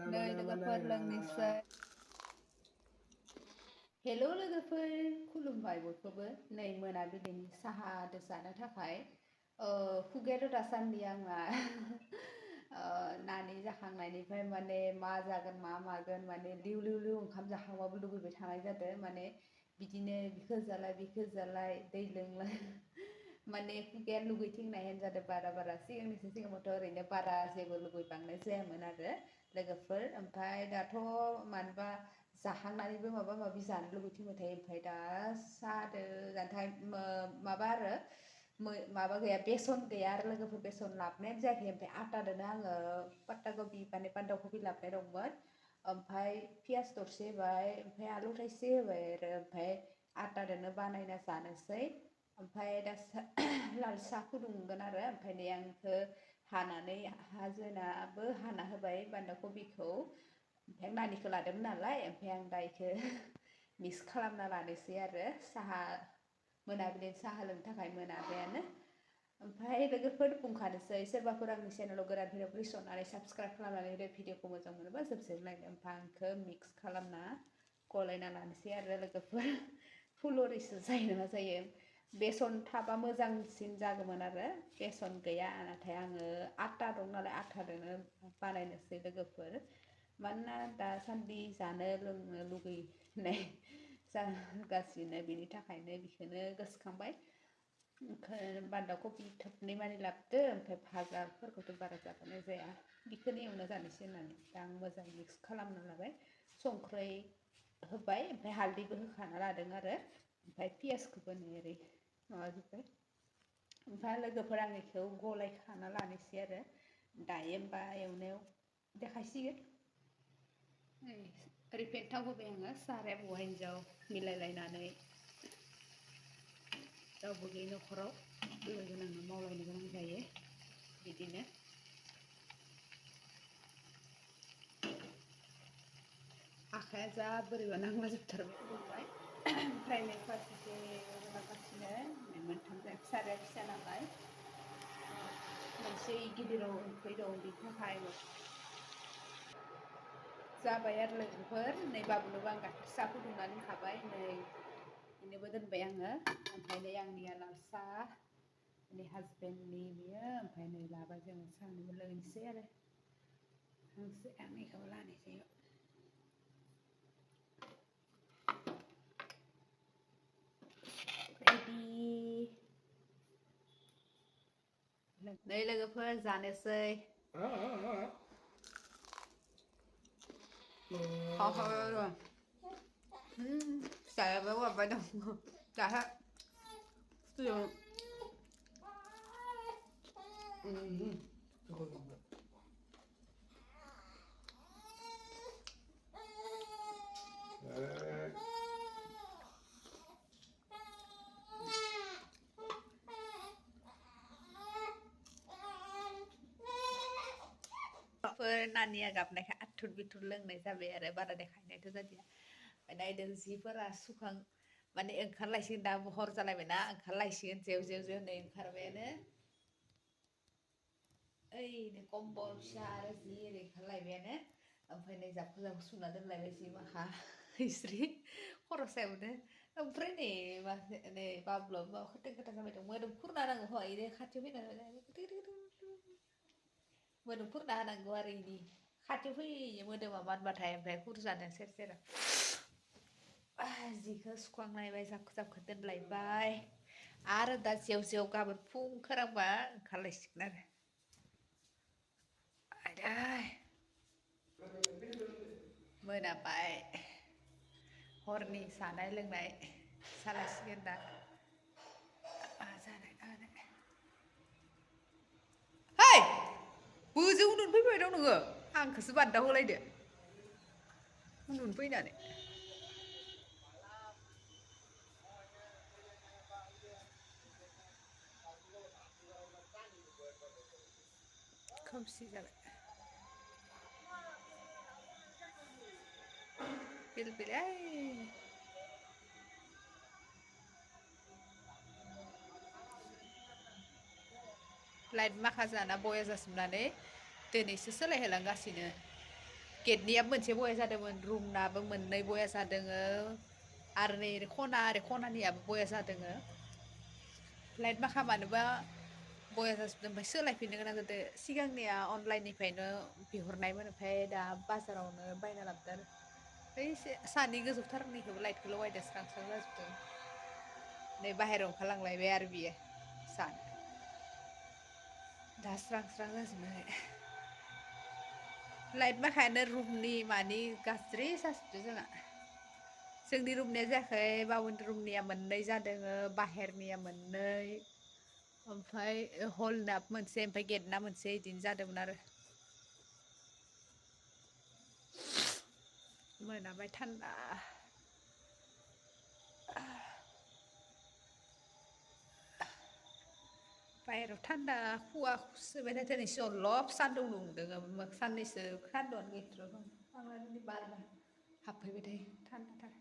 नै लोगोफोर लोंनोसै हेल' लोगोफोर खुलुमबाय बयखौबो नै मोनाबिलिनि साहा जानो थाखाय खुगायाथ' दासान्दि आंना नानि जाखांनायनिफ्राय माने मा जागोन मा मागोन माने लिउ लिउ लिउ ओंखाम जाखांबाबो लुबैबाय थानाय जादों माने बिदिनो बिखो जालाय दै लोंलाय माने खुगाया लुगैथिंनायानो जादों बारा सिगाङावथ' ओरैनो बारा जेबो लुगैबांनाय जायामोन आरो लोगोफोर ओमफ्राय दाथ' मानोबा जाखांनानैबो माबा माबि जानो लुगैथिंबाय थायो ओमफ्राय दा सादो जानो माबा आरो माबा गैया बेसन गैया आरो लोगोफोर बेसन लाबोनायानो जायाखै ओमफ्राय आटादोनो आङो पात्ता कबि माने बान्दा कबि लाबोनाय दंमोन ओमफ्राय पियास दरसे होबाय ओमफ्राय आलु थाइसे होबाय आरो ओमफ्राय आटादोनो बानायना जानोसै ओमफ्राय दा लाल साहा फुदुंगोन आरो ओमफ्राय नै आंखौ हानानै हाजेनाबो हाना होबाय बान्दा कबिखौ ओमफ्राय नानिखौ लादोंमोन नालाय ओमफ्राय आं दा इखौ मिक्स खालामना लानोसै आरो साहा मोनाबिलिनि साहा लोंनो थाखाय मोनाबायानो ओमफ्राय लोगोफोर बुंखानोसै सोरबाफोर आंनि चेनेलाव गोदान फैदों प्लिज अननानै साबस्क्राइब खालामनानै भिडिअखौ मोजां मोनोबा जोबसिम नायनो ओमफ्राय आंखौ मिक्स खालामना गलायना लानोसै आरो लोगोफोर फुलुरिसो जायो ना जायो बेसन थाबा मोजांसिन जागौमोन आरो बेसन गैया नाथाय आङो आटा दं नालाय आटादोनो बानायनोसै लोगोफोर मानोना दासान्दि जानो लोंनो लुगैनाय जागासिनो बेनि थाखायनो बेखौनो गोसोखांबाय बान्दा कबि थोबनै मानि लाबोदो ओमफ्राय भाजाफोरखौथ' बारा जाबांनाय जाया बेखौनो एवना जानोसै होननानै दा आं मोजां मिक्स खालामना लाबाय संख्रै होबाय ओमफ्राय हालदैबो होखाना लादों आरो ओमफ्राय पियासखौबो नै ओरै माबाजोब्बाय ओमफ्राय लोगोफोर आं बेखौ गलाय खाना लानोसै आरो दायो होमबा एवनायाव देखायसिगोन रिफाइन थाव होबाय आङो साराया हौवा हिन्जाव मिलायलायनानै रावबो गैयै न'खराव लोगो नांना मावलायनो गोनां जायो बिदिनो आखाया जा बोरैबा नांलाजोबथारबाय बुंबाय ओमफ्राय नै फारसेथिं माबागासिनो मोनथाम साराया फिसा नालाय मोनसे गिदिराव ओंख्रि दं बिनि थाखाय जाबाय आरो लोगोफोर नै बाबुनोबो आं गाइखेर साहा फुदुंनानै होखाबाय नै बेनोबो दोनबाय आङो ओमफ्राय नै आंनिया लाल साहा नै हासबेन्डनि बियो ओमफ्राय नै लाबाय जोङो सानैबो लोंनोसै आरो आंनिखौबो लानोसै नै लोगोफोर जानोसै फिसायाबो माबा दं दाहा नानिया गाबनायखाय आथुर बिथुर लोंनाय जाबाय आरो बारा देखायनायथ' जादिया नायदों जिफोरा सुखां माने ओंखारलायसिगोन दा हर जालायबायना ओंखारलायसिगोन जेव जेव जेव नै ओंखारबायानो ओइनो कम्बल फिसा आरो जि ओरै ओंखारलायबायानो ओमफ्राय नै जाबखो जाबखो सुना दोनलायबाय जि माखा हिस्रि खर' सायावनो ओमफ्राय नै नै बाबुलाबो माबा खोथो खोथा जाबाय दं मोदोम खुरना होनांगौ हय इनो खाथियाव फैनानै मोदोम खुरना होनांगौ आरो इनि खाथियाव फैयो मोदोमा मानबाथाय ओमफ्राय खुरजानो सेर सेराव जिखौ सुखांलायबाय जाबखो जाबखो दोनलायबाय आरो दा जेव जेव गाबोन फुं खोरांबा ओंखारलायसिगोन आरो मोनाबाय हरनि जानाय लोंनाय जालायसिगोन दा है बोजों उन्दुनो फैबाय दं नोङो आंखौसो बान्दा होलायदो उन्दुनो फैनानै खोमसि जाबाय बिलबिलाय लाइट माखा जाना बया जाजोबनानै दिनैसो सोलायहोलांगासिनो गेटनिया मोनसे बया जादोंमोन रुमनाबो मोननै बया जादों आरो नै खनानियाबो बया जादों लाइट माखा मानोबा बया जाजोबदों ओमफ्राय सोलायफिननो गोनां जादों सिगांनिया अनलाइननिफ्रायनो बिहरनायमोन ओमफ्राय दा बाजारावनो बायना लाबोदों आरो बै सानि गोजौथारनिखौबो लाइटखौ लगायदो स्रां स्रां जाजोबदों नै बाहेरायाव ओंखारलांलायबाय आरो बियो जानो दा स्रां स्रां जाजोबबाय लाइट माखायानो रुमनि मानि गाज्रि जाजोबदों जोंहा जोंनि रुमनिया जायाखै बाबुनि रुमनिया मोननै जादों बाहेरनिया मोननै ओमफ्राय हलना मोनसे ओमफ्राय गेटना मोनसे बिदिनो जादोंमोन आरो मोनाबाय थान्दा बाहेरायाव थान्दा खुवा खुसोबाय थाथों नै जलब सान्दुं दुंदों साननैसो सान्दुंआनो गैथ्रा दं आंना बार हाबफैबाय थायो थान्दाथार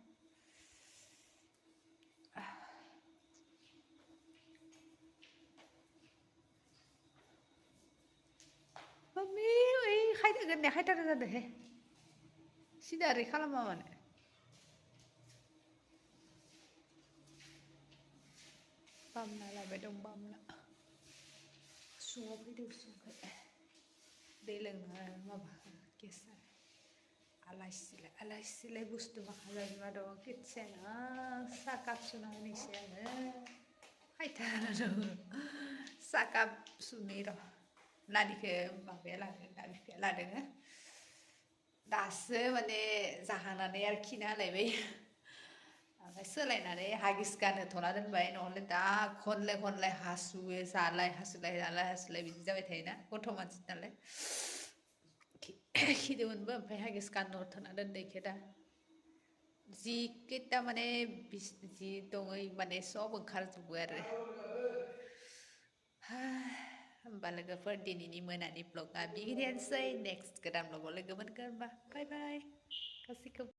मम्मी ओइ खायदों होननाया खायथार जादों हे सिदा ओरै खालामा मानो बामना लाबाय दं बामना उसुङाव फैदो उसुंखै दै लोंनो माबा गेस आलाय सिलाय बुस्थु माखासे दं किटचेन साहा काप सुना होनोसै आङो खायथार दं साहा काप सुनि र' नानिखौ माबाया लादों दा बिफाया लादों दासो माने जाखांनानै आरो खिना होलायबाय ओमफ्राय सोलायनानै हागिस गानहोथ'ना दोनबाय नङाब्ला दा खनले हासुयो जालाय हासुलाय बिदि जाबाय थायोना गथ' मानसि नालाय खिदोंमोनबो ओमफ्राय हागिस गानहोथ'ना दोनदो इखो दा जि केटा माने जि दङ माने सब ओंखारजोबो आरो होमबा लोगोफोर दिनैनि मोनानि ब्लगा बिगिनियानोसै नेक्स्ट गोदान ब्लगाव लोगो मोनगोन होमबा बाय बाय गासैखौबो